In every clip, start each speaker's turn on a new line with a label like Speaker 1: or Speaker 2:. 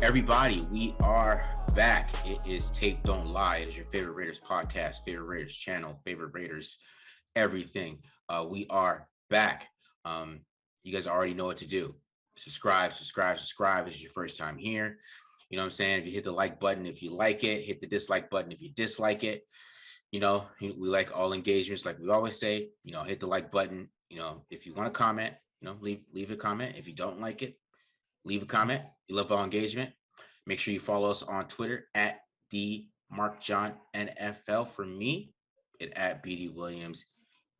Speaker 1: Everybody, we are back. It is Tape Don't Lie. It is your favorite Raiders podcast, favorite Raiders channel, favorite Raiders everything. We are back. You guys already know what to do. Subscribe. If it's your first time here. You know what I'm saying? If you hit the like button if you like it, hit the dislike button if you dislike it. We like all engagements, like we always say. Hit the like button. If you want to comment, leave a comment. If you don't like it, leave a comment. You love all engagement. Make sure you follow us on Twitter at the Mark John NFL for me, and at BD Williams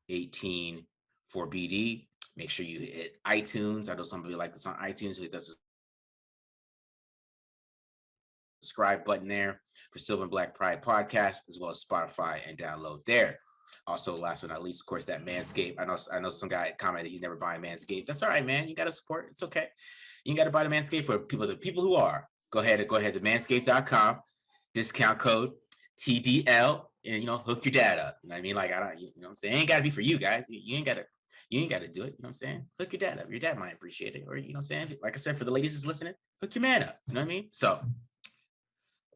Speaker 1: 18 for BD. Make sure you hit iTunes. I know somebody like this on iTunes. Hit the subscribe button there for Silver and Black Pride podcast, as well as Spotify, and download there. Also, last but not least, of course, that Manscaped. I know some guy commented he's never buying Manscaped. That's all right, man. You got to support. It's okay. You got to buy the Manscaped for the people who are. Go ahead to manscaped.com, discount code TDL, and hook your dad up. You know what I mean? Like, I don't, what I'm saying? It ain't gotta be for you guys. You ain't gotta do it. You know what I'm saying? Hook your dad up. Your dad might appreciate it. Or what I'm saying? Like I said, for the ladies that's listening, hook your man up. You know what I mean? So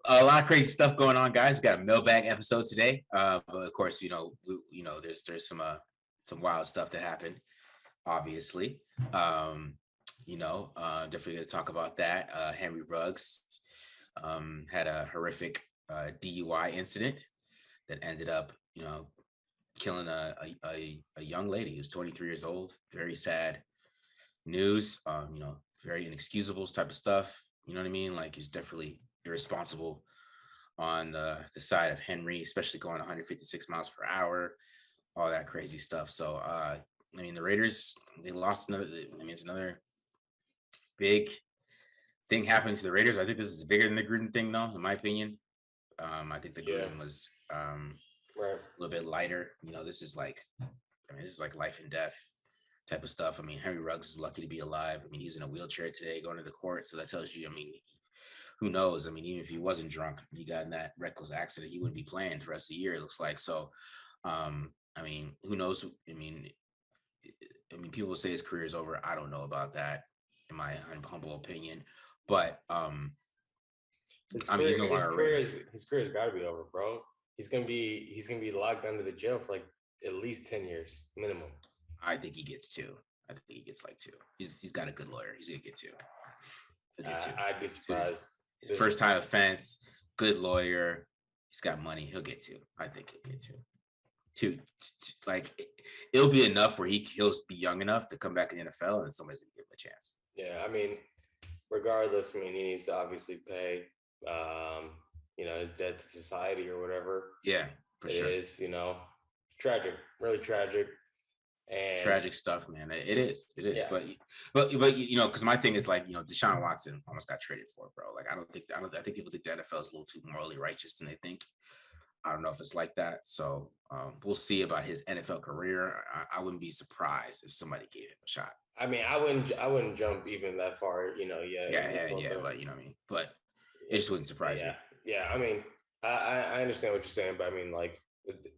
Speaker 1: a lot of crazy stuff going on, guys. We got a mailbag episode today. But of course, there's some wild stuff that happened, obviously. Definitely going to talk about that. Henry Ruggs had a horrific DUI incident that ended up, killing a young lady who's 23 years old. Very sad news. Very inexcusable type of stuff. You know what I mean? Like, he's definitely irresponsible on the side of Henry, especially going 156 miles per hour, all that crazy stuff. So, the Raiders, they lost another. It's another big thing happening to the Raiders. I think this is bigger than the Gruden thing, though, in my opinion. I think the Gruden was right. A little bit lighter. This is like life and death type of stuff. Henry Ruggs is lucky to be alive. He's in a wheelchair today going to the court, so that tells you. Who knows? Even if he wasn't drunk, he got in that reckless accident, he wouldn't be playing the rest of the year. It looks like so. Who knows? People say his career is over. I don't know about that, in my humble opinion, but
Speaker 2: his career's got to be over, bro. He's gonna be locked under the jail for like at least 10 years minimum.
Speaker 1: I think he gets 2. I think he gets like 2. He's got a good lawyer. He's gonna get 2.
Speaker 2: I'd be surprised.
Speaker 1: First time offense, good lawyer. He's got money. He'll get 2. I think he'll get 2. It'll be enough where he'll be young enough to come back in the NFL, and somebody's gonna give him a chance.
Speaker 2: Yeah, regardless, he needs to obviously pay, his debt to society or whatever.
Speaker 1: Yeah, for sure.
Speaker 2: It is, tragic, really tragic. And
Speaker 1: tragic stuff, man. It is. Yeah. But because my thing is like, Deshaun Watson almost got traded for, bro. Like, I think people think the NFL is a little too morally righteous than they think. I don't know if it's like that. So we'll see about his NFL career. I wouldn't be surprised if somebody gave him a shot.
Speaker 2: I wouldn't jump even that far,
Speaker 1: Yeah. But but it just wouldn't surprise me.
Speaker 2: Yeah. I understand what you're saying, but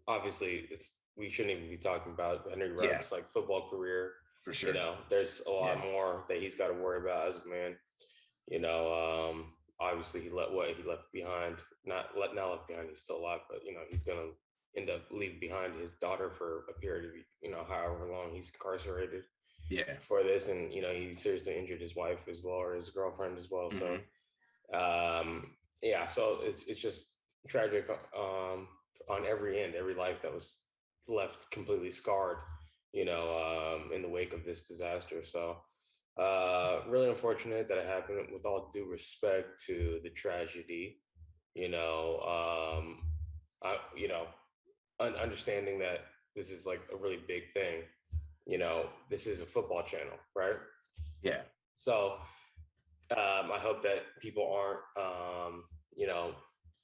Speaker 2: obviously we shouldn't even be talking about Henry Ruggs' football career.
Speaker 1: For sure.
Speaker 2: There's a lot more that he's got to worry about as a man. Obviously he left behind. Not left behind. He's still alive, but he's gonna end up leave behind his daughter for a period of however long he's incarcerated.
Speaker 1: Yeah.
Speaker 2: For this, and he seriously injured his wife as well, or his girlfriend as well.
Speaker 1: Mm-hmm.
Speaker 2: So, so it's just tragic on every end, every life that was left completely scarred, in the wake of this disaster. So really unfortunate that it happened, with all due respect to the tragedy, understanding that this is like a really big thing. This is a football channel, right?
Speaker 1: Yeah.
Speaker 2: So I hope that people aren't,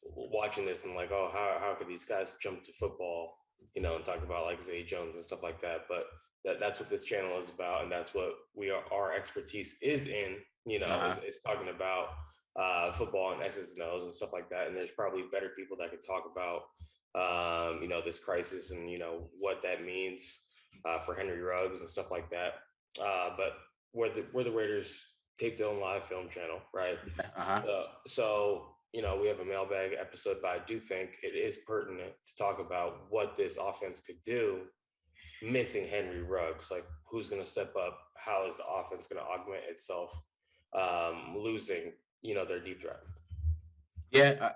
Speaker 2: watching this and like, oh, how could these guys jump to football, and talk about like Zay Jones and stuff like that. But that's what this channel is about, and that's what our expertise is in. Is talking about football and X's and O's and stuff like that. And there's probably better people that could talk about, this crisis and what that means for Henry Ruggs and stuff like that. But where the Raiders taped it on live film channel, right?
Speaker 1: Yeah. Uh-huh.
Speaker 2: So we have a mailbag episode, but I do think it is pertinent to talk about what this offense could do missing Henry Ruggs. Like, who's going to step up? How is the offense going to augment itself? Losing, their deep threat.
Speaker 1: Yeah.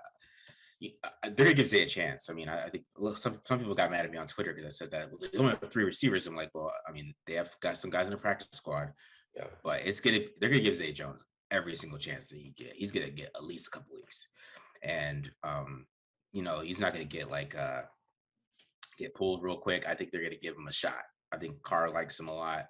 Speaker 1: They're gonna give Zay a chance. I mean, I think look, some people got mad at me on Twitter because I said that they only have three receivers. I'm like, well, I mean, they have got some guys in the practice squad,
Speaker 2: Yeah.
Speaker 1: but they're gonna give Zay Jones every single chance that he get. He's gonna get at least a couple weeks, and he's not gonna get pulled real quick. I think they're gonna give him a shot. I think Carr likes him a lot.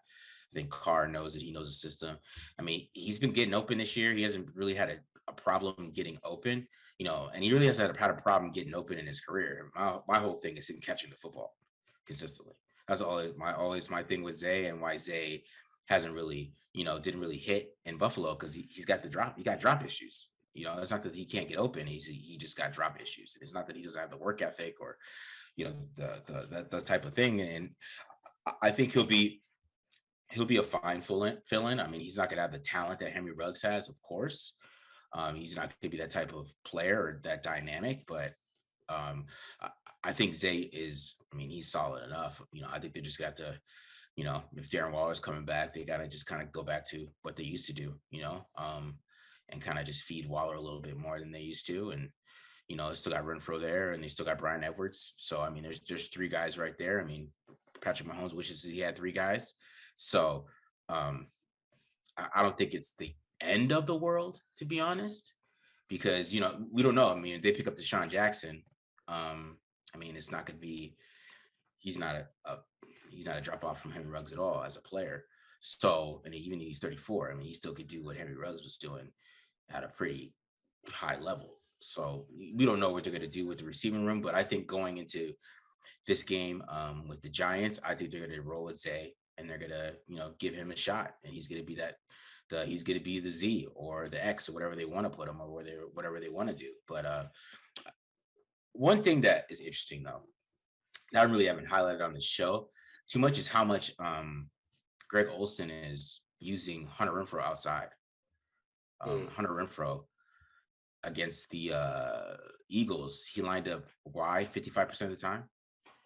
Speaker 1: I think Carr knows that he knows the system. I mean, he's been getting open this year. He hasn't really had a problem getting open, and he really hasn't had a problem getting open in his career. My whole thing is him catching the football consistently. That's always my thing with Zay, and why Zay hasn't really, didn't really hit in Buffalo, because he's got he got drop issues. It's not that he can't get open. He just got drop issues. It's not that he doesn't have the work ethic or, the type of thing. And I think he'll be a fine fill-in. I mean, he's not going to have the talent that Henry Ruggs has, of course. He's not going to be that type of player or that dynamic, but I think Zay is. I mean, he's solid enough. I think they just got to, if Darren Waller's coming back, they got to just kind of go back to what they used to do, and kind of just feed Waller a little bit more than they used to. And they still got Renfrow there, and they still got Brian Edwards. So I mean, there's three guys right there. I mean, Patrick Mahomes wishes he had three guys. So I don't think it's the end of the world, to be honest, because we don't know. I mean, if they pick up Deshaun Jackson, I mean, it's not going to be. He's not a drop off from Henry Ruggs at all as a player. So, and even he's 34. I mean, he still could do what Henry Ruggs was doing at a pretty high level. So we don't know what they're going to do with the receiving room, but I think going into this game with the Giants, I think they're going to roll with Zay, and they're going to give him a shot, and he's going to be he's going to be the Z or the X or whatever they want to put him, or whatever they want to do. But one thing that is interesting, though, that I really haven't highlighted on the show too much, is how much Greg Olsen is using Hunter Renfrow outside. Hunter Renfrow against the Eagles, he lined up wide 55% of the time.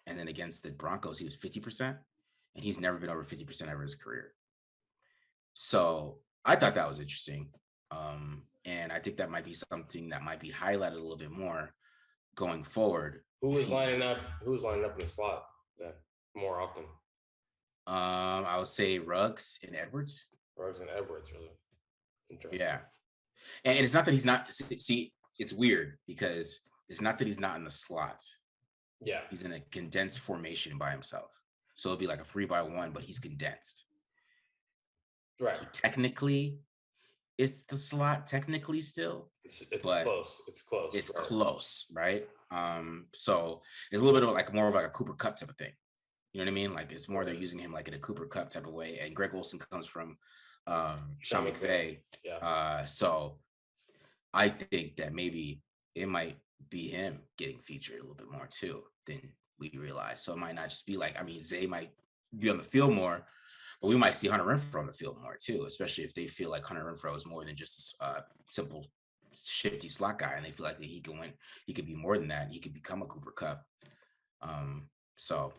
Speaker 1: And then against the Broncos, he was 50%. And he's never been over 50% ever in his career. So I thought that was interesting. And I think that might be something that might be highlighted a little bit more going forward.
Speaker 2: Who was lining up in the slot then more often?
Speaker 1: I would say Ruggs and Edwards.
Speaker 2: Ruggs and Edwards, really. Interesting.
Speaker 1: Yeah. And it's not that he's not. See, it's weird because it's not that he's not in the slot.
Speaker 2: Yeah.
Speaker 1: He's in a condensed formation by himself. So it'll be like a 3-by-1, but he's condensed.
Speaker 2: Right.
Speaker 1: So technically, it's the slot technically still.
Speaker 2: It's close. It's close.
Speaker 1: It's right. Close, right? So it's a little bit of like more of like a Cooper Kupp type of thing. You know what I mean? Like it's more they're using him like in a Cooper Kupp type of way. And Greg Olsen comes from Sean McVay.
Speaker 2: Yeah.
Speaker 1: So I think that maybe it might be him getting featured a little bit more too than we realize. So it might not just be like, I mean, Zay might be on the field more, but we might see Hunter Renfrow on the field more too, especially if they feel like Hunter Renfrow is more than just a simple shifty slot guy, and they feel like that he could be more than that. He could become a Cooper Kupp. So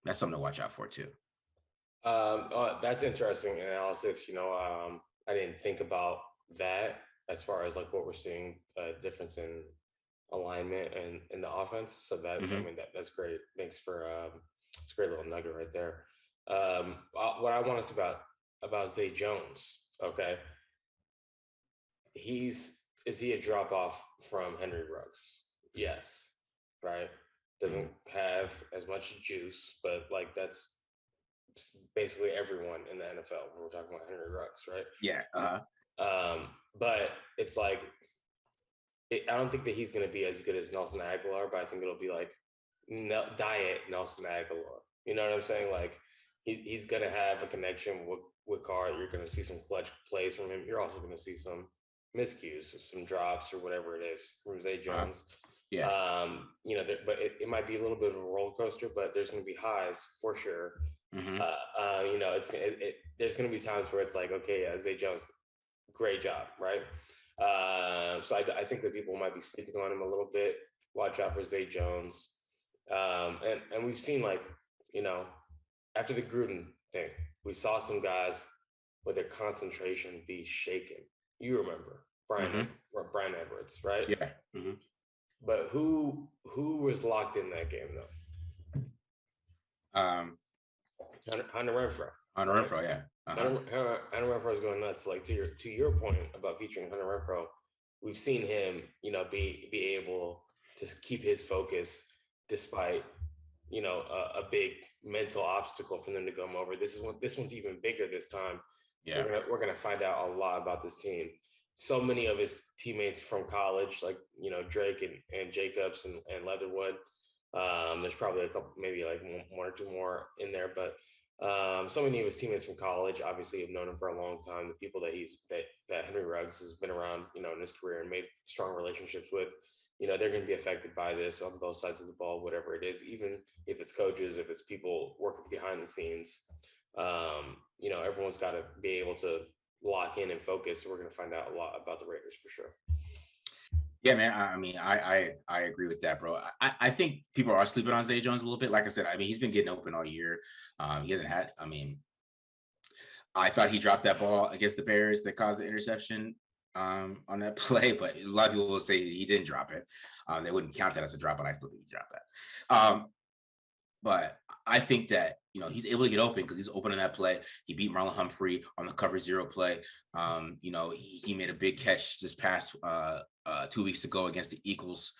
Speaker 1: that's something to watch out for too.
Speaker 2: That's interesting analysis. I didn't think about that as far as like what we're seeing, difference in alignment and in the offense. So that, I mean, that's great. Thanks for it's a great little nugget right there. What I want to say about Zay Jones, okay. Is he a drop off from Henry Ruggs? Yes. Right. Doesn't have as much juice, but like that's basically everyone in the NFL when we're talking about Henry Ruggs, right?
Speaker 1: Yeah.
Speaker 2: But it's like, I don't think that he's going to be as good as Nelson Aguilar, but I think it'll be like diet Nelson Aguilar. You know what I'm saying? Like he's going to have a connection with Carr. You're going to see some clutch plays from him. You're also going to see some miscues, some drops or whatever it is from Zay Jones.
Speaker 1: Yeah.
Speaker 2: But it might be a little bit of a roller coaster, but there's going to be highs for sure.
Speaker 1: Mm-hmm.
Speaker 2: There's going to be times where it's like, okay, Zay Jones, great job, right? So I think that people might be sleeping on him a little bit. Watch out for Zay Jones. And we've seen, like, you know, after the Gruden thing, we saw some guys with their concentration be shaken. You remember Brian Edwards, right?
Speaker 1: Yeah.
Speaker 2: But who was locked in that game though? Hunter Renfrow.
Speaker 1: Hunter Renfrow, yeah.
Speaker 2: Hunter Renfrow is going nuts. Like, to your point about featuring Hunter Renfrow, we've seen him, you know, be able to keep his focus despite, you know, a big mental obstacle for them to come over. This one's even bigger this time.
Speaker 1: Yeah,
Speaker 2: we're gonna find out a lot about this team. So many of his teammates from college, like, you know, Drake and Jacobs and Leatherwood. There's probably a couple, maybe like one or two more in there, but so many of his teammates from college obviously have known him for a long time. The people that Henry Ruggs has been around, you know, in his career and made strong relationships with, you know, they're going to be affected by this on both sides of the ball, whatever it is, even if it's coaches, if it's people working behind the scenes. You know, everyone's got to be able to lock in and focus. So we're going to find out a lot about the Raiders for sure.
Speaker 1: Yeah, man. I mean, I agree with that, bro. I think people are sleeping on Zay Jones a little bit. Like I said, I mean, he's been getting open all year. He hasn't had. I mean, I thought he dropped that ball against the Bears that caused the interception on that play, but a lot of people will say he didn't drop it. They wouldn't count that as a drop, but I still think he dropped that. But I think that, you know, he's able to get open because he's open in that play. He beat Marlon Humphrey on the cover zero play. You know, he made a big catch this past 2 weeks ago against the Eagles.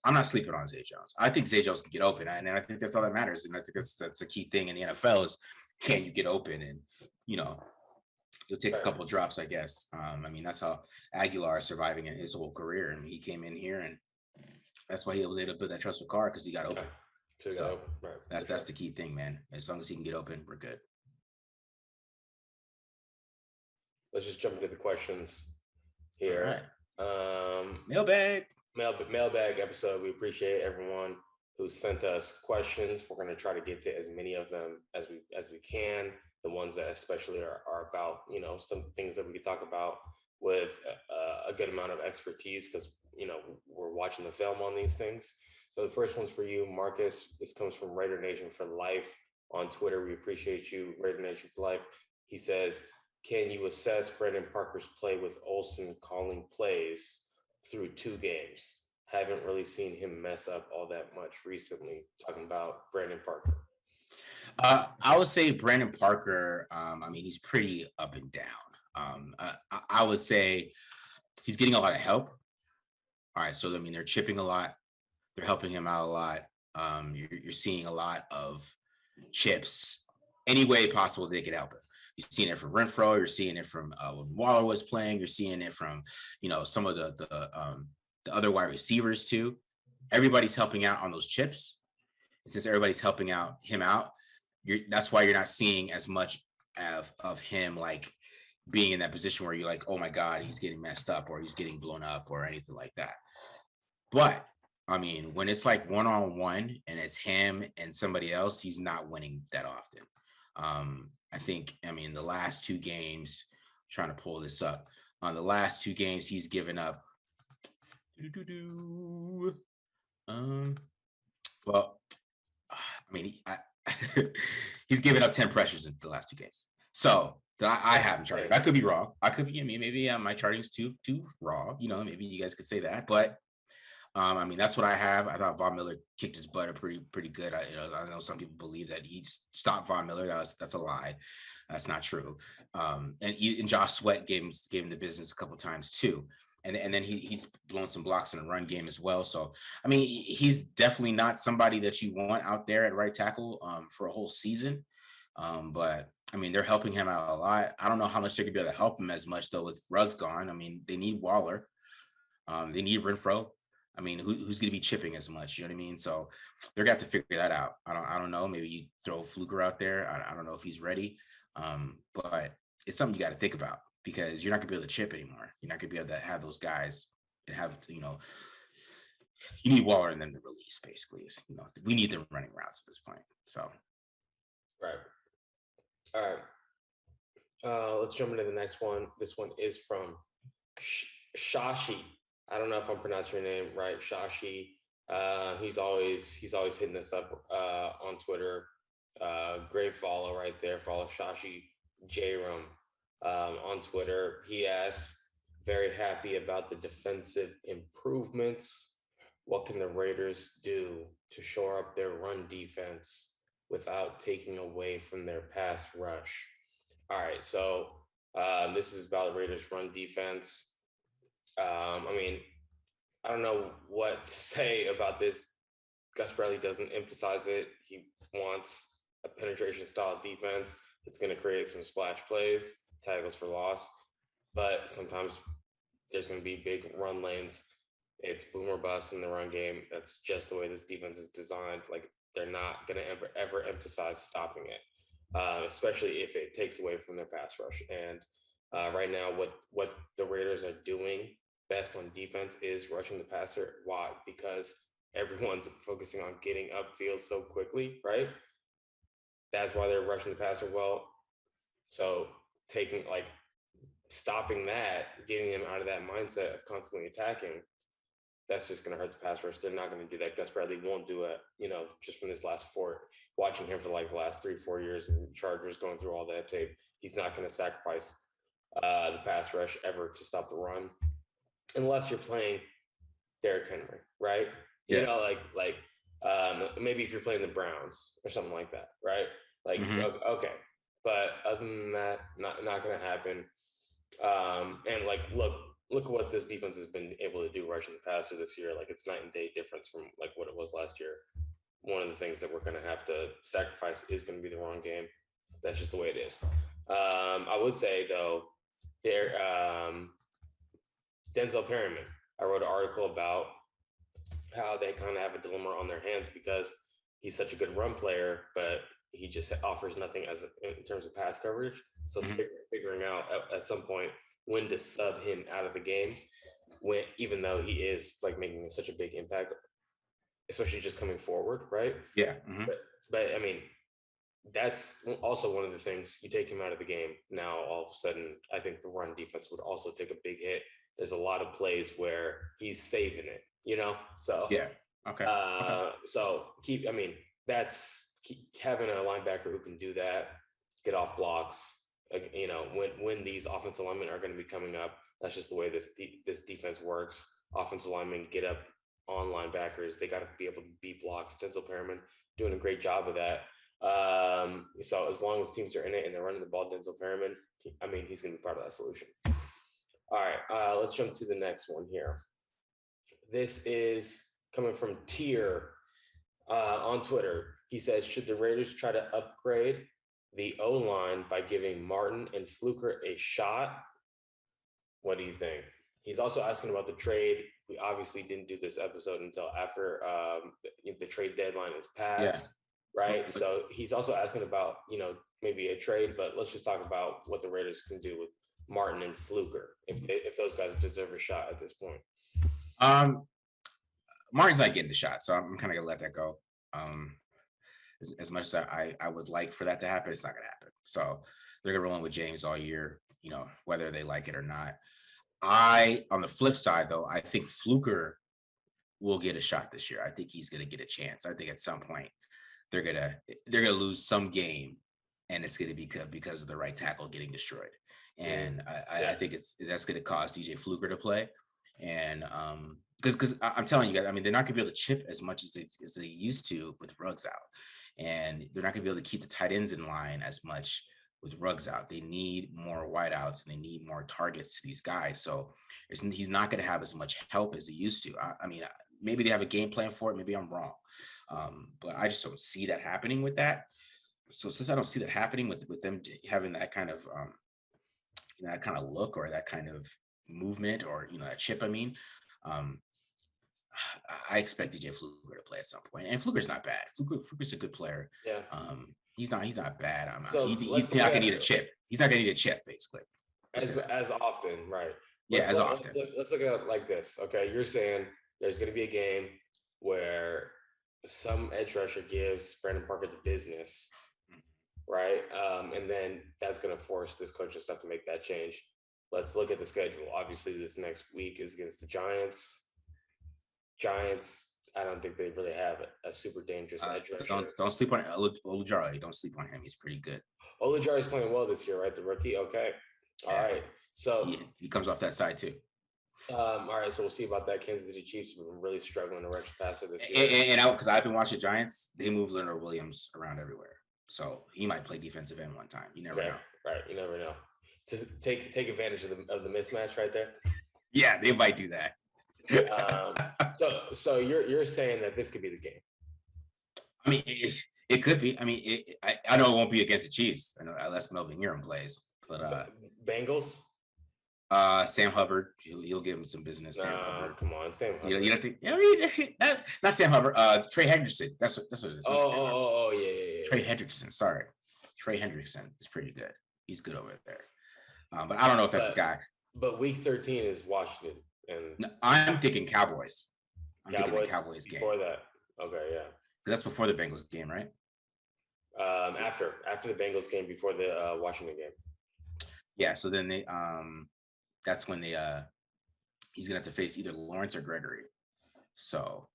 Speaker 1: I'm not sleeping on Zay Jones. I think Zay Jones can get open, and I think that's all that matters. And I think that's a key thing in the NFL is, can you get open? And, you know, you'll take a couple of drops, I guess. I mean, that's how Aguilar is surviving in his whole career. And he came in here, and that's why he was able to build that trust with Carr, because he got open. So that's the key thing, man. As long as he can get open, we're good.
Speaker 2: Let's just jump into the questions here.
Speaker 1: All right.
Speaker 2: Mailbag episode. We appreciate everyone who sent us questions. We're going to try to get to as many of them as we can. The ones that especially are about, you know, some things that we could talk about with a good amount of expertise, because, you know, we're watching the film on these things. So the first one's for you, Marcus. This comes from Raider Nation for Life on Twitter. We appreciate you, Raider Nation for Life. He says, can you assess Brandon Parker's play with Olsen calling plays through 2 games? Haven't really seen him mess up all that much recently. Talking about Brandon Parker.
Speaker 1: I would say Brandon Parker, I mean, he's pretty up and down. I would say he's getting a lot of help. All right. So, I mean, they're chipping a lot. They're helping him out a lot. You're seeing a lot of chips any way possible they could help him. You're seeing it from Renfrow. You're seeing it from when Waller was playing. You're seeing it from, you know, some of the other wide receivers too. Everybody's helping out on those chips. And since everybody's helping out him out, that's why you're not seeing as much of him like being in that position where you're like, oh my God, he's getting messed up or he's getting blown up or anything like that. But I mean, when it's like one-on-one and it's him and somebody else, he's not winning that often. I think, I mean, the last 2 games, I'm trying to pull this up. On the last 2 games, he's given up. Well, I mean, he's given up 10 pressures in the last 2 games. So I haven't charted. I could be wrong. I could be. I mean, maybe my charting's too raw. You know, maybe you guys could say that, but. I mean, that's what I have. I thought Von Miller kicked his butt pretty good. I know some people believe that he stopped Von Miller. That's a lie. That's not true. And Josh Sweat gave him the business a couple times too. And then he's blown some blocks in the run game as well. So I mean, he's definitely not somebody that you want out there at right tackle for a whole season. But I mean, they're helping him out a lot. I don't know how much they're gonna be able to help him as much though with Ruggs gone. I mean, they need Waller. They need Renfrow. I mean, who's going to be chipping as much? You know what I mean? So they're going to have to figure that out. I don't know. Maybe you throw Fluker out there. I don't know if he's ready. But it's something you got to think about because you're not going to be able to chip anymore. You're not going to be able to have those guys and have, you know, you need Waller and then the release basically. You know, we need them running routes at this point. So.
Speaker 2: Right. All right. Let's jump into the next one. This one is from Shashi. I don't know if I'm pronouncing your name right, Shashi. He's always hitting us up on Twitter. Great follow right there. Follow Shashi Jairam on Twitter. He asks, very happy about the defensive improvements. What can the Raiders do to shore up their run defense without taking away from their pass rush? All right, so this is about the Raiders' run defense. I mean, I don't know what to say about this. Gus Bradley doesn't emphasize it. He wants a penetration style defense. It's going to create some splash plays, tackles for loss, but sometimes there's going to be big run lanes. It's boom or bust in the run game. That's just the way this defense is designed. Like they're not going to ever emphasize stopping it, especially if it takes away from their pass rush. And right now, what the Raiders are doing best on defense is rushing the passer. Why? Because everyone's focusing on getting upfield so quickly, right? That's why they're rushing the passer well. So taking like stopping that, getting them out of that mindset of constantly attacking, that's just going to hurt the pass rush. They're not going to do that. Gus Bradley won't do it, just from this last watching him for like the last 3-4 years and Chargers going through all that tape. He's not going to sacrifice the pass rush ever to stop the run, unless you're playing Derrick Henry, right?
Speaker 1: Yeah.
Speaker 2: Maybe if you're playing the Browns or something like that, right? Like, okay. But other than that, not going to happen. And like, look at what this defense has been able to do rushing the passer this year. Like it's night and day difference from like what it was last year. One of the things that we're going to have to sacrifice is going to be the run game. That's just the way it is. I would say though, Denzel Perryman. I wrote an article about how they kind of have a dilemma on their hands because he's such a good run player, but he just offers nothing in terms of pass coverage. So figuring out at some point when to sub him out of the game, even though he is like making such a big impact, especially just coming forward, right?
Speaker 1: Yeah.
Speaker 2: But I mean, that's also one of the things. You take him out of the game, now all of a sudden, I think the run defense would also take a big hit. There's a lot of plays where he's saving it, So
Speaker 1: yeah. Okay.
Speaker 2: So that's having a linebacker who can do that, get off blocks. When these offensive linemen are going to be coming up, that's just the way this defense works. Offensive linemen get up on linebackers. They got to be able to beat blocks. Denzel Perryman doing a great job of that. So as long as teams are in it and they're running the ball, Denzel Perryman, he's going to be part of that solution. All right, let's jump to the next one here. This is coming from Tier on Twitter. He says, should the Raiders try to upgrade the O-line by giving Martin and Fluker a shot? What do you think? He's also asking about the trade. We obviously didn't do this episode until after the trade deadline is passed, right? So he's also asking about, maybe a trade, but let's just talk about what the Raiders can do with Martin and Fluker if those guys deserve a shot at this point.
Speaker 1: Martin's not getting the shot, so I'm kind of gonna let that go. As much as I would like for that to happen, it's not gonna happen. So they're gonna roll in with James all year, whether they like it or not. On the flip side, though, I think Fluker will get a shot this year. I think he's gonna get a chance. I think at some point they're gonna lose some game, and it's gonna be because of the right tackle getting destroyed. And I think that's gonna cause DJ Fluker to play. And because I'm telling you guys, they're not gonna be able to chip as much as they used to with Ruggs out, and they're not gonna be able to keep the tight ends in line as much with Ruggs out. They need more wideouts and they need more targets to these guys. So he's not gonna have as much help as he used to. Maybe they have a game plan for it. Maybe I'm wrong, but I just don't see that happening with that. So since I don't see that happening with them having that kind of that kind of look or that kind of movement or that chip, I expect DJ Fluker to play at some point, and Fluker's not bad. Fluker's a good player.
Speaker 2: Yeah.
Speaker 1: He's not bad.
Speaker 2: He's
Speaker 1: not gonna need a chip. He's not gonna need a chip, basically.
Speaker 2: As often, right?
Speaker 1: Often.
Speaker 2: Let's look at it like this. Okay, you're saying there's gonna be a game where some edge rusher gives Brandon Parker the business, right? And then that's going to force this coaching staff to make that change. Let's look at the schedule. Obviously, this next week is against the Giants. Giants, I don't think they really have a super dangerous edge rusher.
Speaker 1: Don't sleep on Olujari. Don't sleep on him. He's pretty good.
Speaker 2: Olujari is playing well this year, right? The rookie. Okay. All right. So
Speaker 1: he comes off that side too.
Speaker 2: All right, so we'll see about that. Kansas City Chiefs have been really struggling to rush passer this year.
Speaker 1: And because I've been watching Giants, they move Leonard Williams around everywhere, so he might play defensive end one time. You never know.
Speaker 2: Right, you never know. To take advantage of the mismatch right there.
Speaker 1: Yeah, they might do that.
Speaker 2: So you're saying that this could be the game?
Speaker 1: I mean, it could be. I mean, I know it won't be against the Chiefs. I know unless Melvin Ingram plays, but
Speaker 2: Bengals.
Speaker 1: Sam Hubbard, he'll give him some business. Sam Hubbard.
Speaker 2: Come on, Sam Hubbard.
Speaker 1: You don't think? I mean, not Sam Hubbard. Trey Hendrickson. That's what it is.
Speaker 2: Oh, yeah.
Speaker 1: Trey Hendrickson. Sorry, Trey Hendrickson is pretty good. He's good over there. But I don't know if that's the guy.
Speaker 2: But week 13 is Washington, and
Speaker 1: no, I'm thinking Cowboys.
Speaker 2: Thinking the Cowboys game before that. Okay, yeah.
Speaker 1: Because that's before the Bengals game, right?
Speaker 2: After the Bengals game, before the Washington game.
Speaker 1: Yeah. So then that's when he's gonna have to face either Lawrence or Gregory. So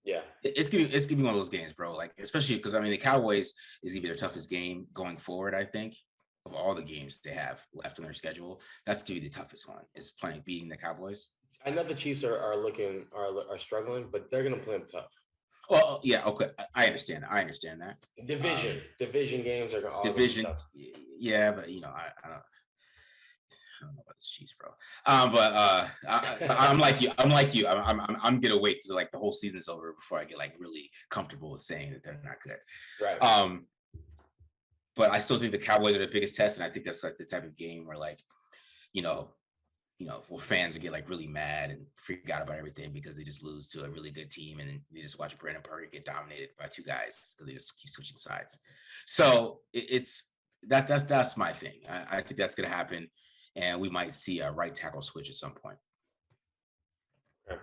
Speaker 2: yeah,
Speaker 1: it's gonna be one of those games, bro. Like especially because I mean the Cowboys is gonna be their toughest game going forward. I think of all the games they have left on their schedule, that's gonna be the toughest one. Is beating the Cowboys.
Speaker 2: I know the Chiefs are struggling, but they're gonna play them tough.
Speaker 1: Well, yeah, okay, I understand that.
Speaker 2: Division games are gonna
Speaker 1: division. Yeah, but you know, I don't know about the Chiefs, bro. I'm like you. I'm gonna wait till like the whole season's over before I get like really comfortable with saying that they're not good.
Speaker 2: Right.
Speaker 1: But I still think the Cowboys are the biggest test, and I think that's like the type of game where like, where fans would get like really mad and freak out about everything because they just lose to a really good team and they just watch Brandon Perry get dominated by two guys because they just keep switching sides. So that's my thing. I think that's gonna happen. And we might see a right tackle switch at some point.
Speaker 2: Okay.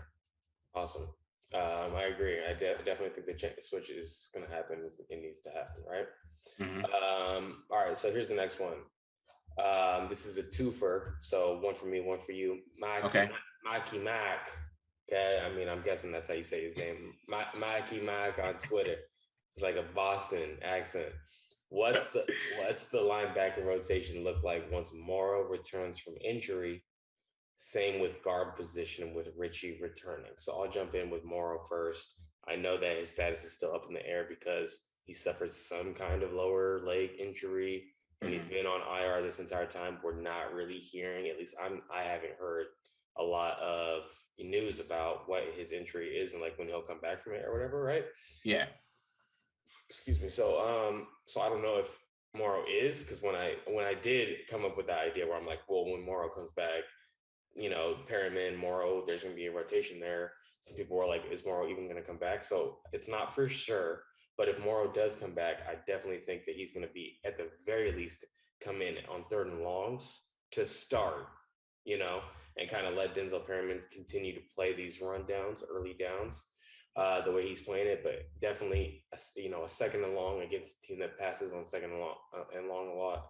Speaker 2: Awesome. I agree. I definitely think the switch is going to happen. It needs to happen, right?
Speaker 1: Mm-hmm.
Speaker 2: All right. So here's the next one. This is a twofer. So one for me, one for you. Mikey Mac. Okay. I mean, I'm guessing that's how you say his name. Mikey Mac on Twitter. It's like a Boston accent. What's the linebacker rotation look like once Morrow returns from injury? Same with guard position with Richie returning. So I'll jump in with Morrow first. I know that his status is still up in the air because he suffered some kind of lower leg injury and he's been on IR this entire time. We're not really hearing, at least I haven't heard a lot of news about what his injury is and like when he'll come back from it or whatever, right?
Speaker 1: Yeah.
Speaker 2: Excuse me. So I don't know if Morrow is, because when I did come up with that idea where I'm like, well, when Morrow comes back, pair him in Morrow, there's going to be a rotation there. Some people were like, is Morrow even going to come back? So it's not for sure. But if Morrow does come back, I definitely think that he's going to be, at the very least, come in on 3rd and longs to start, and kind of let Denzel Perryman continue to play these rundowns, early downs. The way he's playing it, but definitely, a 2nd and long against a team that passes on 2nd and long a lot.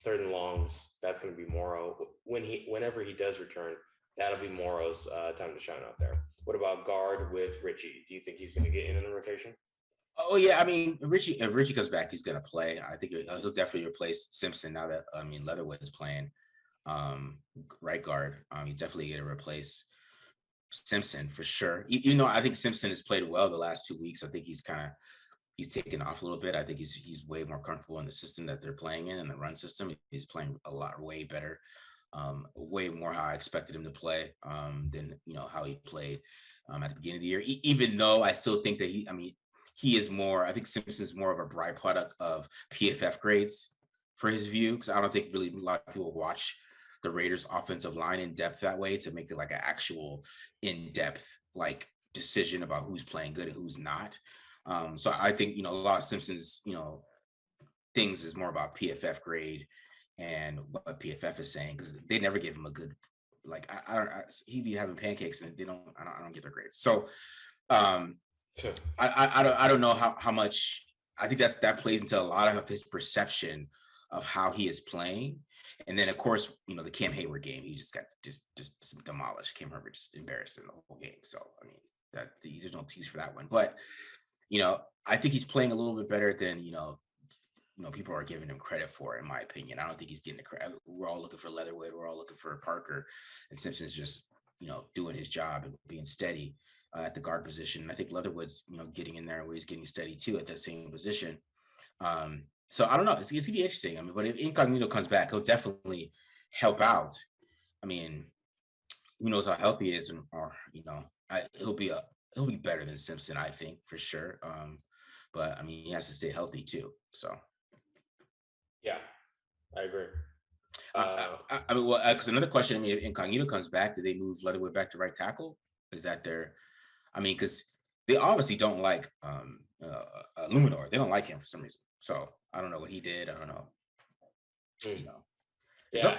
Speaker 2: 3rd and longs, that's going to be Morrow. Whenever he does return, that'll be Morrow's time to shine out there. What about guard with Richie? Do you think he's going to get in the rotation?
Speaker 1: Oh yeah, I mean, if Richie comes back, he's going to play. I think he'll definitely replace Simpson now that Leatherwood is playing right guard. He's definitely going to replace Simpson for sure. I think Simpson has played well the last 2 weeks. I think he's taken off a little bit. I think he's way more comfortable in the system that they're playing in the run system. He's playing a lot way better, way more how I expected him to play than how he played at the beginning of the year. Even though I still think that he is more. I think Simpson's more of a byproduct of PFF grades for his view, because I don't think really a lot of people watch the Raiders offensive line in depth that way to make it like an actual in-depth like decision about who's playing good and who's not. So I think, a lot of Simpson's, things is more about PFF grade and what PFF is saying, because they never give him a good, like, he'd be having pancakes and I don't get their grades. So I don't know how much I think that plays into a lot of his perception of how he is playing. And then of course, the Cam Hayward game, he just got just demolished. Cam Hayward just embarrassed in the whole game. So I mean, there's no excuse for that one. But I think he's playing a little bit better than people are giving him credit for, in my opinion. I don't think he's getting the credit. We're all looking for Leatherwood. We're all looking for Parker, and Simpson's just doing his job and being steady at the guard position. I think Leatherwood's getting in there where he's getting steady too at that same position. So I don't know. It's gonna be interesting. I mean, but if Incognito comes back, he'll definitely help out. I mean, who knows how healthy he is, or he'll be better than Simpson, I think, for sure. But I mean, he has to stay healthy too. So
Speaker 2: yeah, I agree.
Speaker 1: I mean, well, because another question. I mean, if Incognito comes back, do they move Leatherwood back to right tackle? Is that their? I mean, because they obviously don't like Luminor. They don't like him for some reason. So I don't know what he did. I don't know.
Speaker 2: Yeah,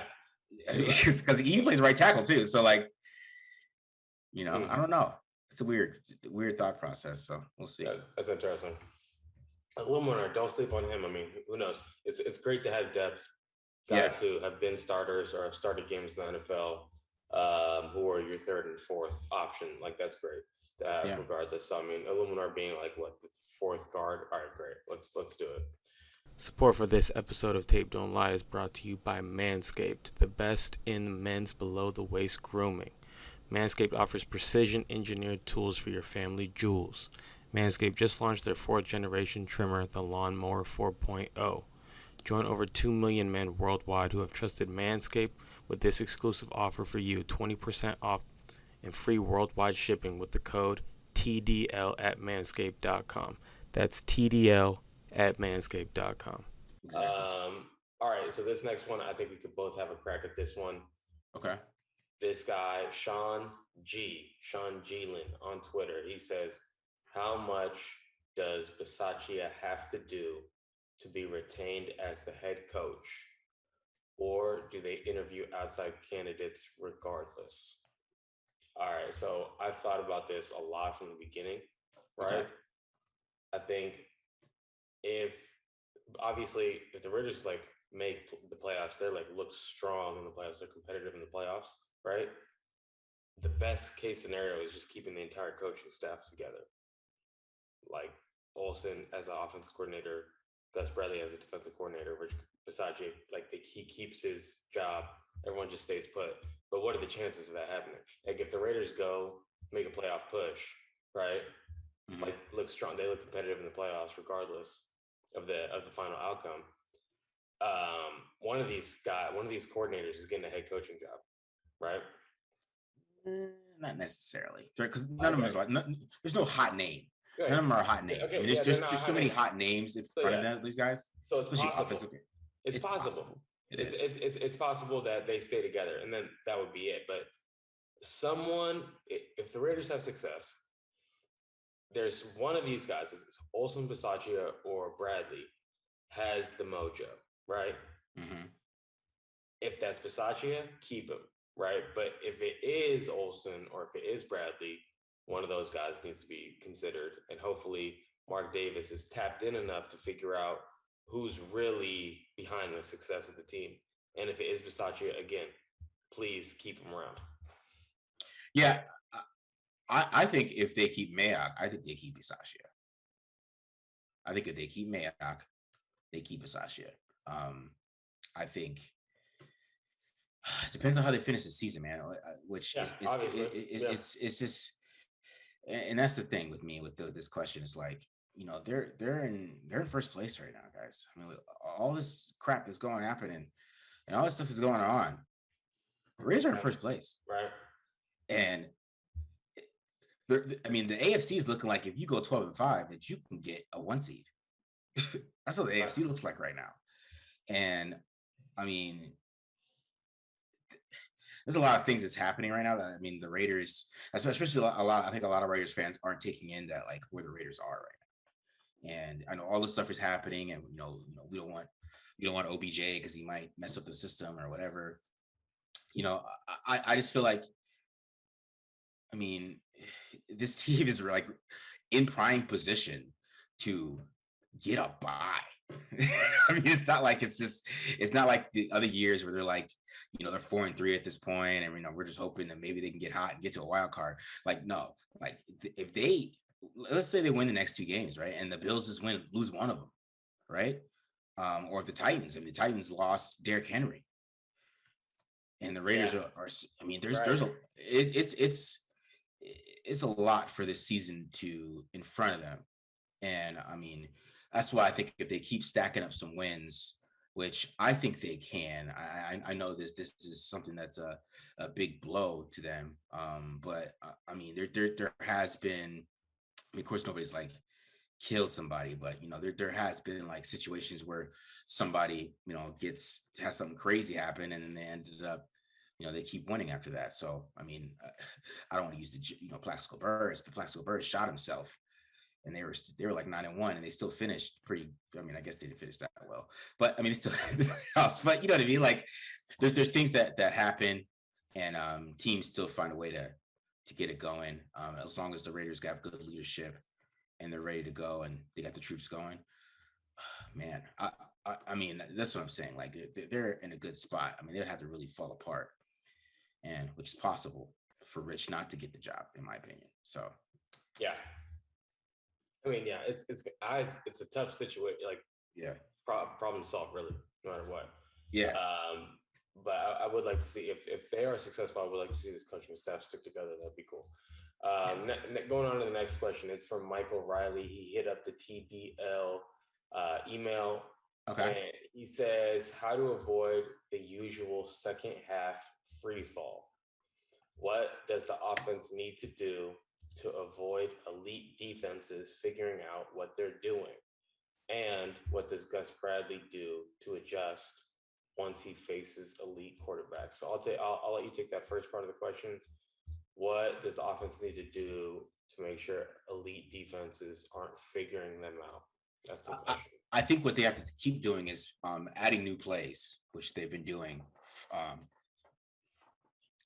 Speaker 1: because he plays right tackle too. So like, I don't know. It's a weird thought process. So we'll see.
Speaker 2: That's interesting. Luminor, don't sleep on him. I mean, who knows? It's great to have depth. Guys who have been starters or have started games in the NFL, who are your third and fourth option. Like, that's great to have regardless. So, I mean, Illuminar being like, what, the fourth guard? All right, great. Let's do it.
Speaker 3: Support for this episode of Tape Don't Lie is brought to you by Manscaped, the best in men's below-the-waist grooming. Manscaped offers precision-engineered tools for your family jewels. Manscaped just launched their fourth-generation trimmer, the Lawnmower 4.0. Join over 2 million men worldwide who have trusted Manscaped with this exclusive offer for you, 20% off and free worldwide shipping with the code TDL at manscaped.com. That's TDL at manscaped.com.
Speaker 2: Exactly. All right, so this next one, I think we could both have a crack at this one.
Speaker 1: Okay.
Speaker 2: This guy, Sean Geelan on Twitter, he says, how much does Bisaccia have to do to be retained as the head coach, or do they interview outside candidates regardless? All right, so I've thought about this a lot from the beginning, right? Okay. I think if the Raiders make the playoffs, they're look strong in the playoffs, they're competitive in the playoffs, right? The best case scenario is just keeping the entire coaching staff together. Like Olsen as an offensive coordinator, Gus Bradley as a defensive coordinator, Rich Bisaccia, he keeps his job. Everyone just stays put. But what are the chances of that happening? Like, if the Raiders go make a playoff push, right? Mm-hmm. Look strong. They look competitive in the playoffs, regardless of the final outcome. One of these coordinators is getting a head coaching job, right?
Speaker 1: Not necessarily, because none of them are there's no hot name. Right. None of them are a hot name. Okay, I mean, there's just so many hot names in front of these guys. So it's possible.
Speaker 2: It's possible. It's possible that they stay together, and then that would be it. But if the Raiders have success, there's one of these guys, it's Olsen, Bisaccia, or Bradley, has the mojo, right? Mm-hmm. If that's Bisaccia, keep him, right? But if it is Olsen or if it is Bradley, one of those guys needs to be considered. And hopefully Mark Davis is tapped in enough to figure out who's really behind the success of the team. And if it is Bisaccia, again, please keep him around.
Speaker 1: Yeah, I think if they keep Mayock, I think they keep Bisaccia. I think if they keep Mayock, they keep Bisaccia. I think it depends on how they finish the season, man. Which it's just. And that's the thing with me with this question. It's they're in first place right now, guys. I mean, all this crap that's happening and all this stuff is going on. The Raiders are in first place,
Speaker 2: right?
Speaker 1: And the AFC is looking like if you go 12-5, that you can get a 1 seed. That's what the AFC looks like right now. And I mean, there's a lot of things that's happening right now. I mean, the Raiders, especially a lot. I think a lot of Raiders fans aren't taking in that where the Raiders are right now. And I know all this stuff is happening, and we don't want OBJ because he might mess up the system or whatever. I just feel like, I mean, this team is in prime position to get a bye. I mean, it's not like the other years where they're like, they're 4-3 at this point, and we're just hoping that maybe they can get hot and get to a wild card. Like, no, like if they, let's say they win the next 2 games, right, and the Bills just lose one of them, right, or if the Titans, the Titans lost Derrick Henry, and the Raiders are I mean, there's a it's a lot for this season to in front of them. And I mean, that's why I think if they keep stacking up some wins, which I think they can, I know this is something that's a big blow to them. But I mean, there has been, I mean, of course, nobody's like killed somebody, but there has been like situations where somebody has something crazy happen, and then they ended up, they keep winning after that. So I mean, I don't want to use the Plaxico Burress, but Plaxico Burress shot himself, and they were like 9-1, and they still finished pretty. I mean, I guess they didn't finish that well, but I mean, it's still else. But you know what I mean? Like, there's things that happen, and teams still find a way to get it going. As long as the Raiders got good leadership and they're ready to go and they got the troops going, man. I mean, that's what I'm saying. Like, they're in a good spot. I mean, they'd have to really fall apart, and which is possible for Rich not to get the job, in my opinion. So,
Speaker 2: yeah. I mean, yeah, it's a tough situation. Like,
Speaker 1: yeah,
Speaker 2: problem solved, really, no matter what.
Speaker 1: Yeah.
Speaker 2: But I would like to see if they are successful. I would like to see this coaching staff stick together. That'd be cool. Going on to the next question. It's from Michael Riley. He hit up the TDL email.
Speaker 1: Okay.
Speaker 2: And he says, how to avoid the usual second half free fall. What does the offense need to do to avoid elite defenses figuring out what they're doing? And what does Gus Bradley do to adjust once he faces elite quarterbacks? So I'll let you take that first part of the question. What does the offense need to do to make sure elite defenses aren't figuring them out? That's the question.
Speaker 1: I think what they have to keep doing is adding new plays, which they've been doing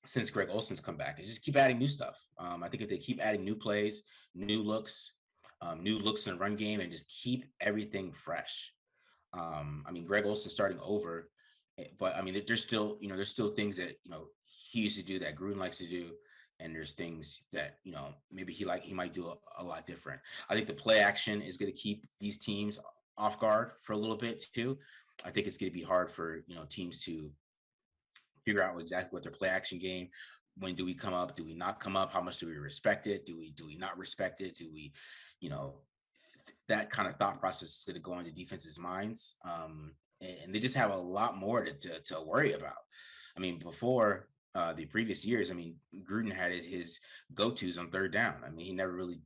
Speaker 1: since Greg Olson's come back. Is just keep adding new stuff. I think if they keep adding new plays, new looks in the run game, and just keep everything fresh. I mean, Greg Olson starting over, but I mean, there's still things that he used to do that Gruden likes to do. And there's things that, maybe he might do a lot different. I think the play action is going to keep these teams off guard for a little bit too. I think it's going to be hard for, teams to figure out exactly what their play action game. When do we come up? Do we not come up? How much do we respect it? Do we not respect it? Do we, that kind of thought process is going to go into defenses' minds. And they just have a lot more to worry about. I mean, before the previous years, I mean, Gruden had his go-tos on third down. I mean, he never really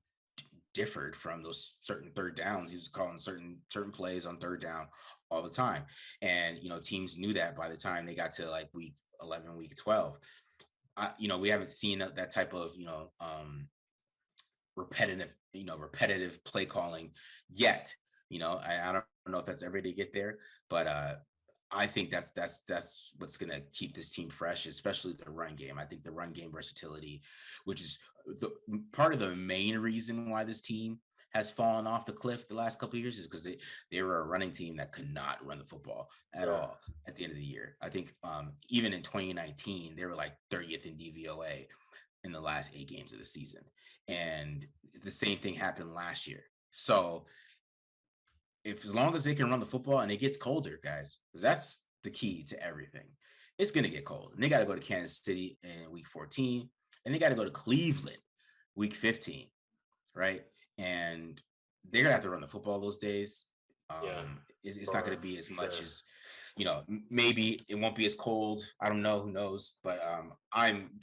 Speaker 1: differed from those certain third downs. He was calling certain plays on third down all the time. And, teams knew that by the time they got to like week 11, week 12. We haven't seen that type of, repetitive play calling yet. I don't know if that's ever to get there, but I think that's what's going to keep this team fresh, especially the run game. I think the run game versatility, which is part of the main reason why this team has fallen off the cliff the last couple of years, is because they were a running team that could not run the football at all at the end of the year. I think even in 2019, they were like 30th in DVOA in the last 8 games of the season. And the same thing happened last year. So as long as they can run the football, and it gets colder, guys, because that's the key to everything. It's going to get cold. And they got to go to Kansas City in week 14, and they got to go to Cleveland week 15, right? And they're going to have to run the football those days. It's not going to be as much as, maybe it won't be as cold. I don't know. Who knows? But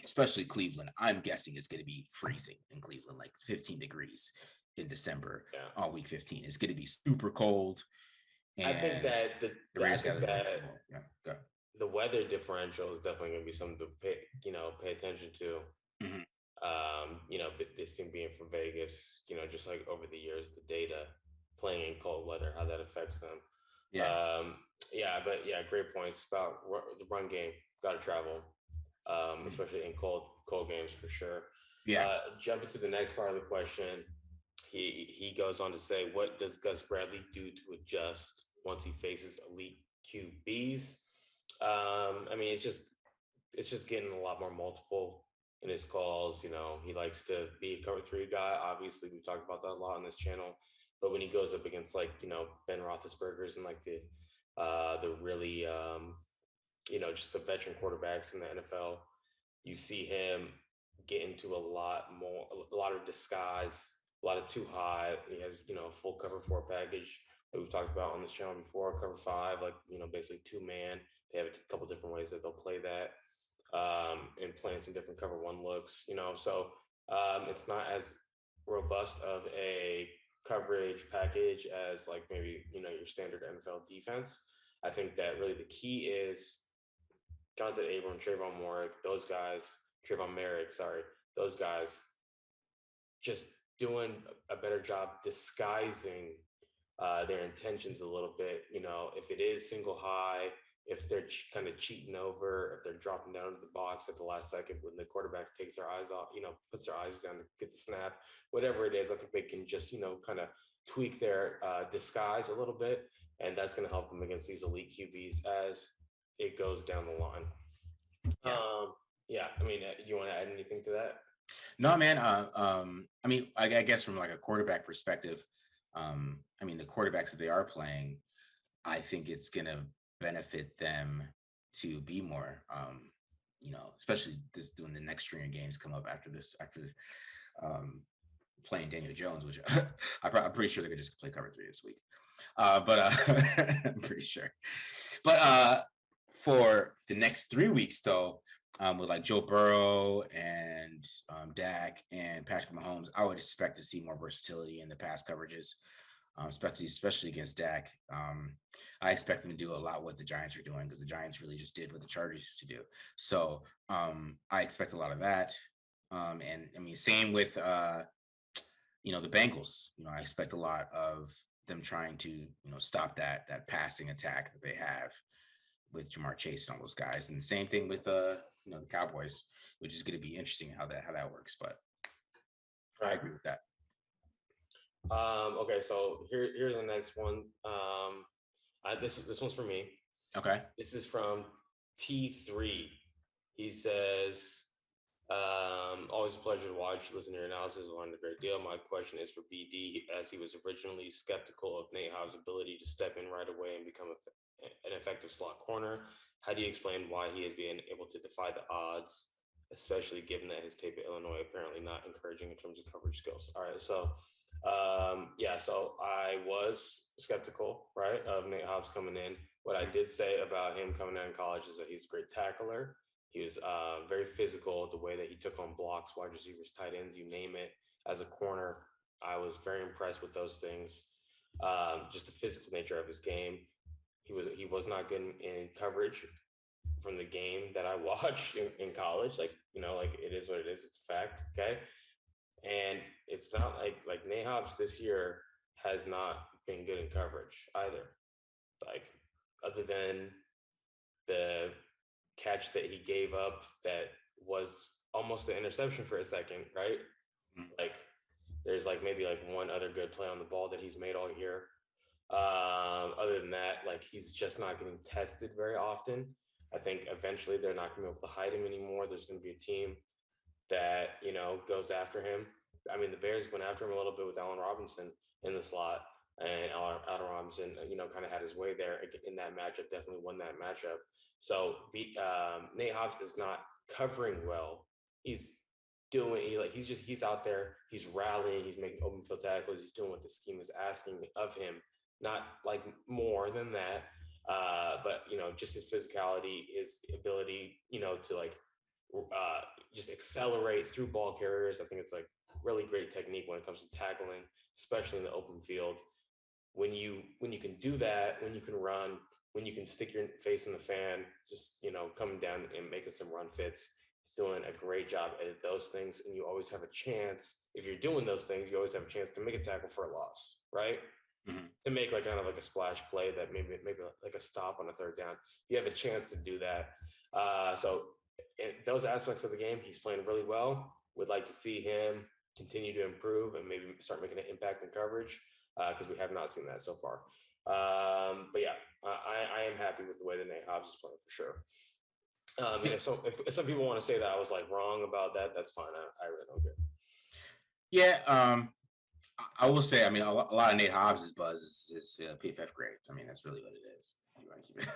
Speaker 1: especially Cleveland, I'm guessing it's going to be freezing in Cleveland, like 15 degrees in December on week 15. It's going to be super cold. And
Speaker 2: I think that the weather differential is definitely going to be something to pay attention to.
Speaker 1: Mm-hmm.
Speaker 2: This team being from Vegas, just like over the years, the data playing in cold weather, how that affects them. Great points about the run game. Got to travel, especially in cold games for sure.
Speaker 1: Yeah.
Speaker 2: Jumping to the next part of the question. he goes on to say, what does Gus Bradley do to adjust once he faces elite QBs? I mean, it's just getting a lot more multiple in his calls. He likes to be a cover three guy. Obviously, we talked about that a lot on this channel. But when he goes up against like Ben Roethlisberger's and like the really just the veteran quarterbacks in the NFL, you see him get into a lot of disguise, a lot of too high. He has a full cover four package that we've talked about on this channel before. Cover five, like basically two man. They have a couple different ways that they'll play that, and playing some different cover one looks. So it's not as robust of a coverage package as like maybe your standard NFL defense. I think that really the key is Jonathan Abram, Trayvon Merrick, those guys just doing a better job disguising their intentions a little bit. If it is single high, if they're kind of cheating over, if they're dropping down to the box at the last second when the quarterback takes their eyes off, puts their eyes down to get the snap, whatever it is, I think they can just, kind of tweak their disguise a little bit. And that's going to help them against these elite QBs as it goes down the line. I mean, do you want to add anything to that?
Speaker 1: No, man. I mean, I guess from like a quarterback perspective, I mean, the quarterbacks that they are playing, I think it's going to benefit them to be more, especially doing the next string of games come up after playing Daniel Jones, which I'm pretty sure they're gonna just play cover three this week. But I'm pretty sure. But for the next 3 weeks, though, with like Joe Burrow and Dak and Patrick Mahomes, I would expect to see more versatility in the pass coverages, especially against Dak. I expect them to do a lot what the Giants are doing because the Giants really just did what the Chargers used to do. So I expect a lot of that. And I mean, same with the Bengals. I expect a lot of them trying to stop that passing attack that they have with Jamar Chase and all those guys. And the same thing with the Cowboys, which is going to be interesting how that works. But I agree with that.
Speaker 2: Okay, so here's the next one. This one's for me.
Speaker 1: Okay.
Speaker 2: This is from T3. He says, always a pleasure to watch, listen to your analysis. I learned a great deal. My question is for BD, as he was originally skeptical of Nate Hobbs' ability to step in right away and become an effective slot corner. How do you explain why he has been able to defy the odds, especially given that his tape at Illinois apparently not encouraging in terms of coverage skills? All right, so so I was skeptical, right, of Nate Hobbs coming in. What I did say about him coming out in college is that he's a great tackler. He was very physical, the way that he took on blocks, wide receivers, tight ends, you name it. As a corner, I was very impressed with those things. Just the physical nature of his game. He was not good in coverage from the game that I watched in college. Like it is what it is. It's a fact, okay? And it's not like Nate Hobbs this year has not been good in coverage either. Like, other than the catch that he gave up that was almost an interception for a second, right? Mm-hmm. Like, there's maybe one other good play on the ball that he's made all year. Other than that, he's just not getting tested very often. I think eventually they're not going to be able to hide him anymore. There's going to be a team that, goes after him. I mean, the Bears went after him a little bit with Allen Robinson in the slot, and Allen Robinson, kind of had his way there in that matchup, definitely won that matchup. So Nate Hobbs is not covering well. He's out there, he's rallying, he's making open field tackles, he's doing what the scheme is asking of him, not more than that. But just his physicality, his ability, to just accelerate through ball carriers. I think it's really great technique when it comes to tackling, especially in the open field. When you can do that, when you can run, when you can stick your face in the fan, just coming down and making some run fits, he's doing a great job at those things. And you always have a chance, if you're doing those things, you always have a chance to make a tackle for a loss, right? Mm-hmm. To make kind of a splash play that maybe a stop on a third down. You have a chance to do that. So in those aspects of the game, he's playing really well. Would like to see him continue to improve and maybe start making an impact in coverage, because we have not seen that so far. But yeah, I am happy with the way that Nate Hobbs is playing for sure. And if some people want to say that I was like wrong about that, that's fine. I really don't care.
Speaker 1: Yeah, I will say, I mean, a lot of Nate Hobbs' buzz is PFF grade. I mean, that's really what it is.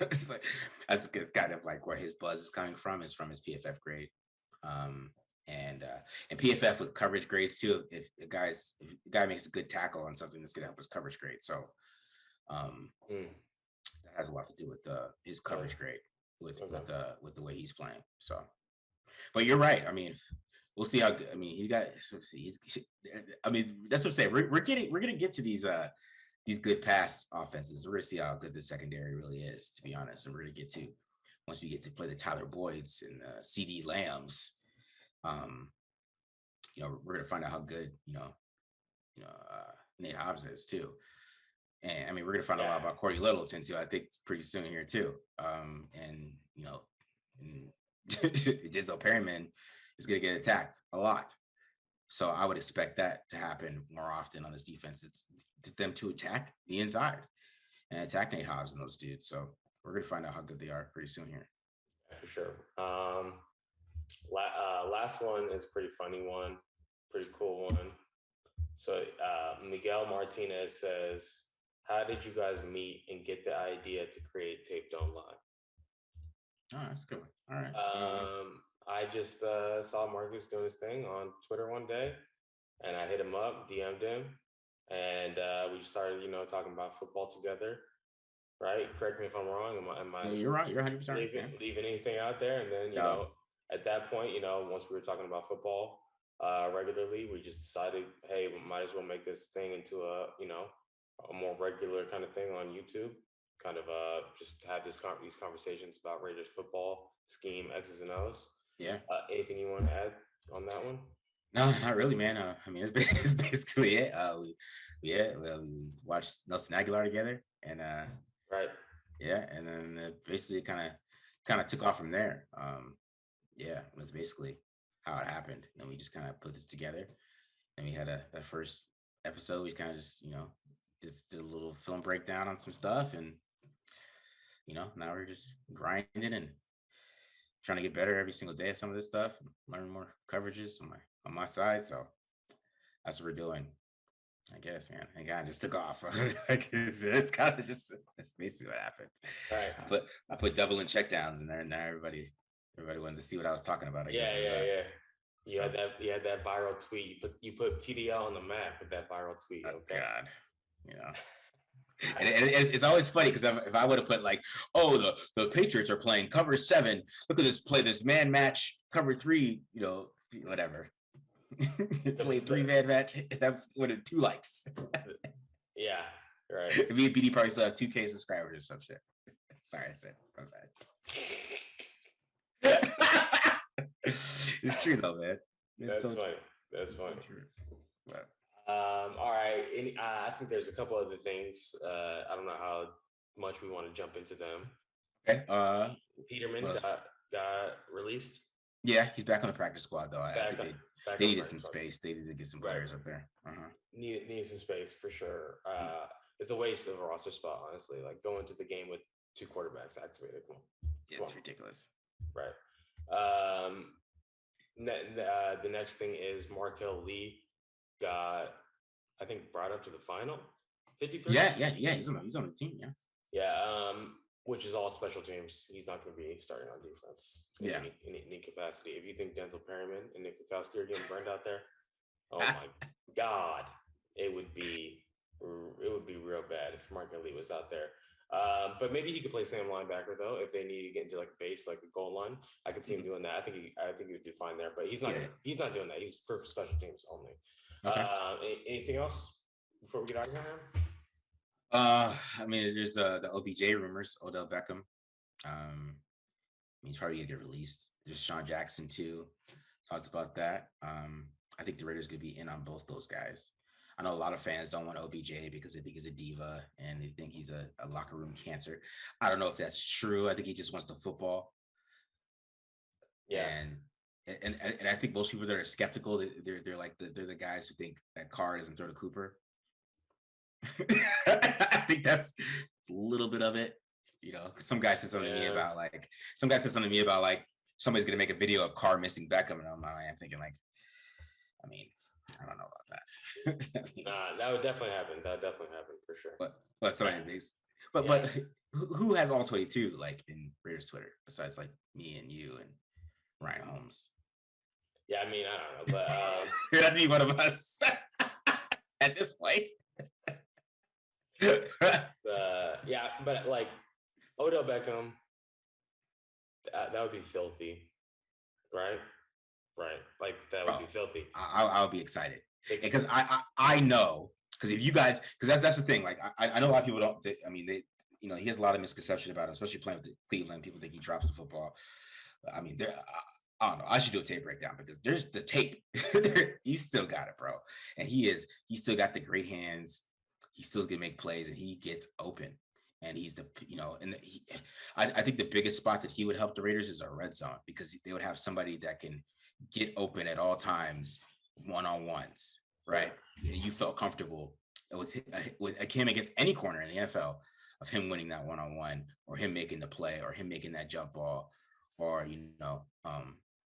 Speaker 1: It's like it's kind of like where his buzz is coming from, is from his PFF grade. And PFF with coverage grades too. If the guy makes a good tackle on something, that's gonna help his coverage grade. So that has a lot to do with his coverage grade with the way he's playing. So, but you're right. I mean, we'll see how. I mean, I mean, that's what I'm saying. We're gonna get to these good pass offenses. We're gonna see how good the secondary really is, to be honest. And we're gonna get to, once we get to play the Tyler Boyds and CD Lambs. We're gonna find out how good Nate Hobbs is too. And I mean, we're gonna find a lot about Corey Littleton too. I think pretty soon here too. And Denzel Perryman is gonna get attacked a lot. So I would expect that to happen more often on this defense. It's them to attack the inside and attack Nate Hobbs and those dudes. So we're gonna find out how good they are pretty soon here.
Speaker 2: For sure. Last one is a pretty funny one, pretty cool one. So Miguel Martinez says, how did you guys meet and get the idea to create Tape Don't Lie?
Speaker 1: Oh, that's a good one. All right.
Speaker 2: I just saw Marcus doing his thing on Twitter one day, and I hit him up, DM'd him, and we just started, talking about football together. Right? Correct me if I'm wrong. Am I
Speaker 1: you're right. You're 100%
Speaker 2: leaving anything out there? And then, at that point, once we were talking about football regularly, we just decided, hey, we might as well make this thing into a more regular kind of thing on YouTube. Kind of just have these conversations about Raiders football, scheme, X's and O's.
Speaker 1: Yeah.
Speaker 2: Anything you want to add on that one?
Speaker 1: No, not really, man. I mean, it's basically it. We watched Nelson Aguilar together, and
Speaker 2: right.
Speaker 1: Yeah, and then basically kind of took off from there. It was basically how it happened. And we just kind of put this together, and we had that first episode. We kind of just did a little film breakdown on some stuff, and now we're just grinding and trying to get better every single day at some of this stuff, learn more coverages on my side. So that's what we're doing, I guess, man. And kind of just took off. It's kind of just, that's basically what happened.
Speaker 2: Right.
Speaker 1: I put double and check downs in there, and now everybody wanted to see what I was talking about.
Speaker 2: Yeah. You had that viral tweet. You put TDL on the map with that viral tweet.
Speaker 1: Oh, okay. God. And it's always funny because if I would have put like, oh, the Patriots are playing cover 7. Look at this, play this man match cover 3. Whatever. Play 3-man match. That would have 2 likes.
Speaker 2: Yeah, right.
Speaker 1: Me and BD probably still have 2K subscribers or some shit. Sorry, I said my bad. It's true though, man.
Speaker 2: That's funny. That's funny. But, all right. I think there's a couple other things. I don't know how much we want to jump into them.
Speaker 1: Okay.
Speaker 2: Peterman got released.
Speaker 1: Yeah, he's back on the practice squad though. I think they needed some space. They needed to get some players up there.
Speaker 2: Need some space for sure. It's a waste of a roster spot, honestly. Like going to the game with 2 quarterbacks activated.
Speaker 1: It's ridiculous.
Speaker 2: Right. The next thing is Markel Lee got, I think, brought up to the final 53.
Speaker 1: Yeah. He's on the team.
Speaker 2: Yeah. Which is all special teams. He's not going to be starting on defense in any capacity. If you think Denzel Perryman and Nick Kwiatkowski are getting burned out there, oh my God, it would be real bad if Mark Lee was out there. But maybe he could play Sam linebacker though if they need to get into like a base, like a goal line. I could see him doing that. I think he would do fine there. But he's not. He's not doing that. He's for special teams only. Okay. Anything else before we get out of here?
Speaker 1: I mean, there's the OBJ rumors, Odell Beckham. He's probably gonna get released. There's Sean Jackson too. Talked about that. I think the Raiders could be in on both those guys. I know a lot of fans don't want OBJ because they think he's a diva and they think he's a locker room cancer. I don't know if that's true. I think he just wants the football.
Speaker 2: Yeah.
Speaker 1: And and I think most people that are skeptical, they're like they're the guys who think that Carr doesn't throw to Cooper. I think that's a little bit of it. Some guy said something to me about like somebody's gonna make a video of Carr missing Beckham, and I'm thinking like, I mean, I don't know about that.
Speaker 2: I mean, that would definitely happen. That would definitely happen for sure.
Speaker 1: But somebody thinks, but who has all 22 like in Raiders Twitter besides like me and you and Ryan Holmes?
Speaker 2: Yeah, I mean, I don't know, but
Speaker 1: you're not to be one of us at this point.
Speaker 2: Yeah, but like Odell Beckham, that would be filthy, right? Like that would be filthy.
Speaker 1: I'll be excited because I know, because if you guys, because that's the thing. Like I know a lot of people don't. They he has a lot of misconception about him, especially playing with Cleveland. People think he drops the football. I mean, I don't know. I should do a tape breakdown because there's the tape. He's still got it, bro, and he's still got the great hands. He still can make plays, and he gets open. And he's I think the biggest spot that he would help the Raiders is our red zone, because they would have somebody that can get open at all times, one-on-ones, right? And you felt comfortable with him against any corner in the NFL of him winning that one-on-one, or him making the play, or him making that jump ball, or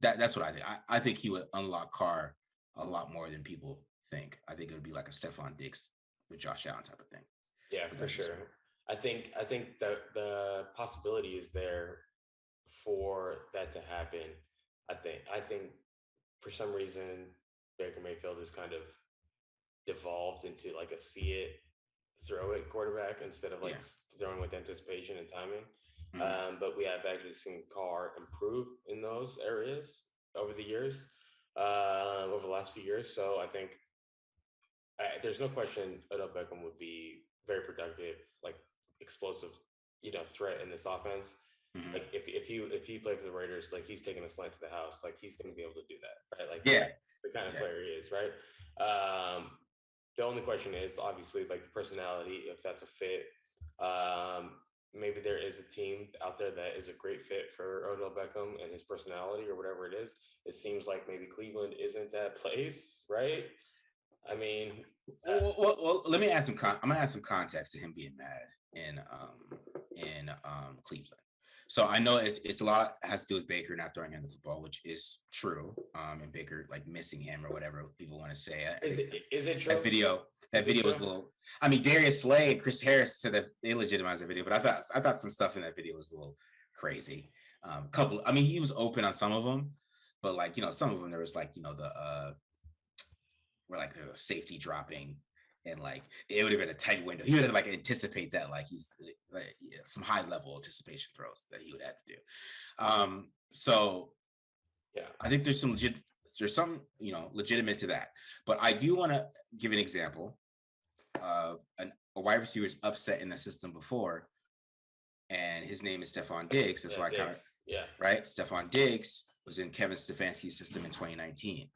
Speaker 1: that's what I think. I think he would unlock Carr a lot more than people think. I think it would be like a Stephon Diggs with Josh Allen type of thing.
Speaker 2: Yeah, for sure. I think that the possibility is there for that to happen. I think for some reason Baker Mayfield has kind of devolved into like a see it, throw it quarterback instead of like throwing with anticipation and timing. Mm-hmm. But we have actually seen Carr improve in those areas over the years, over the last few years. So I think there's no question Odell Beckham would be very productive, like explosive, threat in this offense. Mm-hmm. Like if he played for the Raiders, like he's taking a slant to the house, like he's going to be able to do that, right? Like the kind of player he is, right? The only question is obviously like the personality, if that's a fit. Maybe there is a team out there that is a great fit for Odell Beckham and his personality or whatever it is. It seems like maybe Cleveland isn't that place, right? I mean,
Speaker 1: well, let me add some. I'm gonna add some context to him being mad in Cleveland. So I know it's a lot has to do with Baker not throwing him the football, which is true. And Baker like missing him or whatever people want to say. Is
Speaker 2: it true?
Speaker 1: That video was a little. I mean, Darius Slay and Chris Harris said that they legitimized the video, but I thought some stuff in that video was a little crazy. I mean, he was open on some of them, but like some of them there was like where like there's a safety dropping, and like it would have been a tight window. He would have like anticipate that, like he's like, some high level anticipation throws that he would have to do. So yeah, I think there's some legitimate to that. But I do want to give an example of a wide receiver who's upset in the system before, and his name is Stephon Diggs. That's why right. Stephon Diggs was in Kevin Stefanski's system in 2019.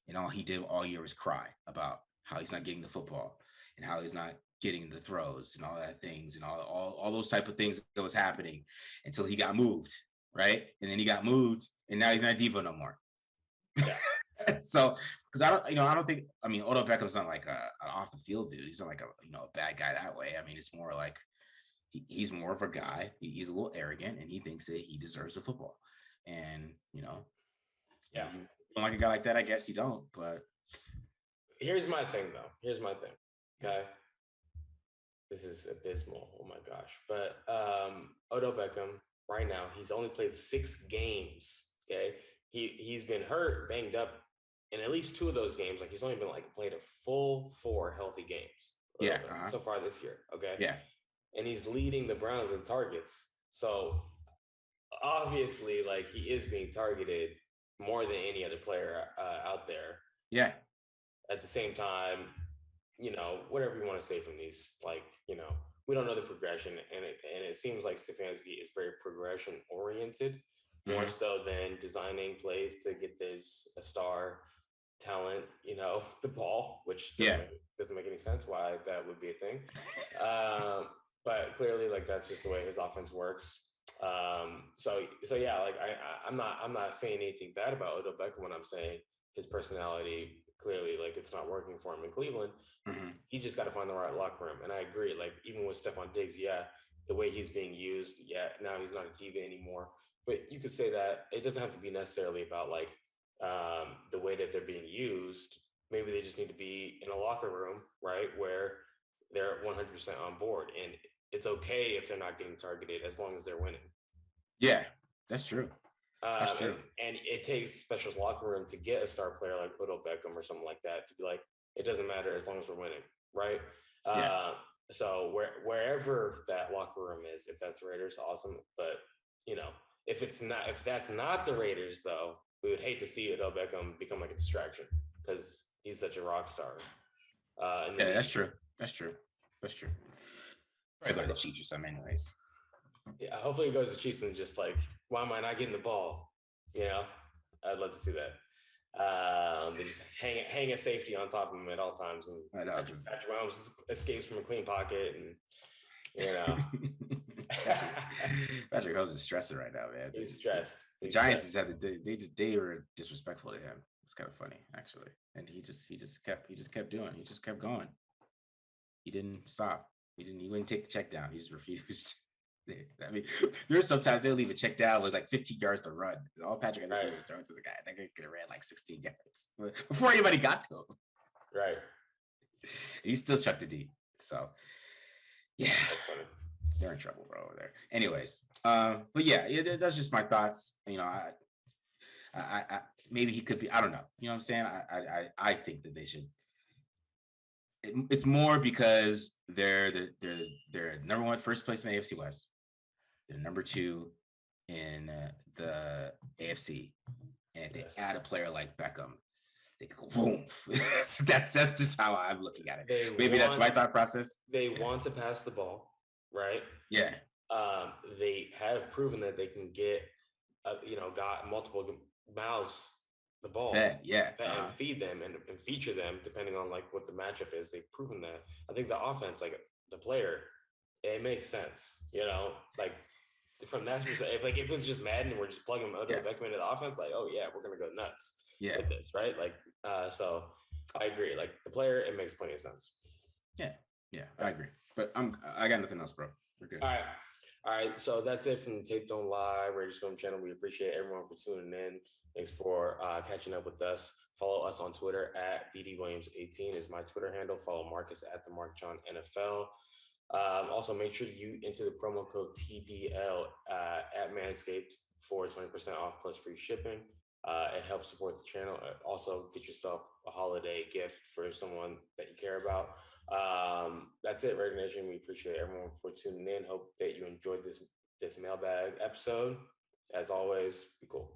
Speaker 1: And all he did all year was cry about how he's not getting the football and how he's not getting the throws and all that things and all those type of things that was happening until he got moved, right? And then he got moved, and now he's not Devo no more. Yeah. So, because I don't think Odell Beckham's not like an off the field dude. He's not like a bad guy that way. I mean, it's more like he's more of a guy. He's a little arrogant, and he thinks that he deserves the football. And yeah. Don't like a guy like that, I guess you don't, but
Speaker 2: here's my thing though. Okay. This is abysmal. Oh my gosh. But Odell Beckham right now, he's only played 6 games. Okay. He's been hurt, banged up in at least 2 of those games. Like he's only been like played a full 4 healthy games. So far this year. Okay.
Speaker 1: Yeah.
Speaker 2: And he's leading the Browns in targets. So obviously like he is being targeted more than any other player out there.
Speaker 1: Yeah.
Speaker 2: At the same time, whatever you want to say from these, like, we don't know the progression, and it seems like Stefanski is very progression oriented, more so than designing plays to get this a star talent, the ball, which doesn't make any sense why that would be a thing. But clearly, like that's just the way his offense works. So yeah, like I'm not saying anything bad about Odell Beckham when I'm saying his personality clearly like it's not working for him in Cleveland.
Speaker 1: Mm-hmm.
Speaker 2: He just got to find the right locker room. And I agree. Like even with Stephon Diggs, yeah, the way he's being used, yeah, now he's not a diva anymore. But you could say that it doesn't have to be necessarily about like the way that they're being used. Maybe they just need to be in a locker room, right, where they're 100% on board, and it's okay if they're not getting targeted as long as they're winning.
Speaker 1: Yeah, that's true. That's true.
Speaker 2: And it takes a special locker room to get a star player like Odell Beckham or something like that to be like, it doesn't matter as long as we're winning, right?
Speaker 1: Yeah.
Speaker 2: So wherever that locker room is, if that's the Raiders, awesome. But if that's not the Raiders, though, we would hate to see Odell Beckham become like a distraction because he's such a rock star.
Speaker 1: Yeah, that's true. That's true. That's true. Probably go to the Chiefs or something, anyways.
Speaker 2: Yeah, hopefully he goes to Chiefs and just like, why am I not getting the ball? I'd love to see that. They just hang a safety on top of him at all times, and Patrick Mahomes escapes from a clean pocket, and
Speaker 1: Patrick Mahomes is stressing right now, man.
Speaker 2: He's stressed.
Speaker 1: The Giants just had they were disrespectful to him. It's kind of funny, actually, and he just kept doing. He just kept going. He didn't stop. He wouldn't take the check down. He just refused. I mean, there's sometimes they'll leave a check down with like 15 yards to run. All Patrick had to do was throw it to the guy. That guy could have ran like 16 yards before anybody got to him.
Speaker 2: Right.
Speaker 1: And he still chucked the D. So, yeah,
Speaker 2: that's funny.
Speaker 1: They're in trouble, bro, over there. Anyways, but yeah, that's just my thoughts. I maybe he could be. I don't know. You know what I'm saying? I think that they should. It's more because they're number one, first place in the AFC West. They're number two in the AFC, and if they add a player like Beckham, they could go boom. that's just how I'm looking at it. That's my thought process.
Speaker 2: They want to pass the ball, right?
Speaker 1: Yeah.
Speaker 2: They have proven that they can get, got multiple mouths the ball,
Speaker 1: and
Speaker 2: feed them and feature them depending on like what the matchup is. They've proven that. I think the offense, like the player, it makes sense. Like from that perspective, if it was just Madden and we're just plugging Odell Beckham into the offense, like, oh yeah, we're gonna go nuts with this, right? Like, so I agree. Like the player, it makes plenty of sense.
Speaker 1: Yeah, I agree. But I got nothing else, bro. We're good.
Speaker 2: All right. So that's it from Tape Don't Lie, Raiders Film Channel. We appreciate everyone for tuning in. Thanks for catching up with us. Follow us on Twitter at BDWilliams18 is my Twitter handle. Follow Marcus at the Mark John NFL. Also, make sure you enter the promo code TDL at Manscaped for 20% off plus free shipping. It helps support the channel. Also, get yourself a holiday gift for someone that you care about. That's it, Raider Nation. We appreciate everyone for tuning in. Hope that you enjoyed this mailbag episode. As always, be cool.